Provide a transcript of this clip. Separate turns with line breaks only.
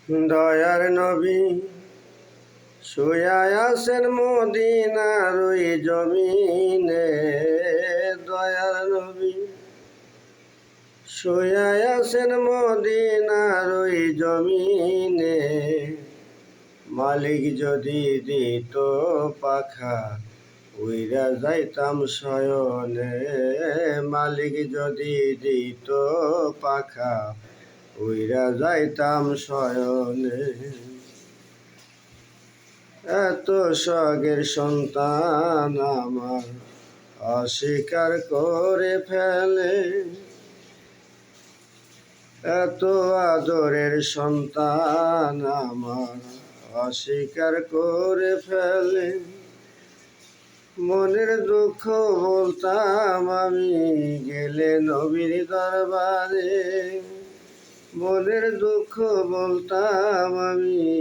দয়ার নবী শুয়া আছেন মদিনার ওই জমিনে। দয়ার নবী শুয়া আছেন মদিনার ওই জমিনে। মালিক যদি দিত পাখা উইরা যাইতাম শয়নে। মালিক যদি দিত পাখা উইরা যাইতাম শয়নে। এত শখের সন্তান আমার অস্বীকার করে ফেলে। এত আদরের সন্তান আমার অস্বীকার করে ফেলে। মনের দুঃখ বলতাম আমি গেলে নবীর দরবারে। মনের দুঃখ বলতাম আমি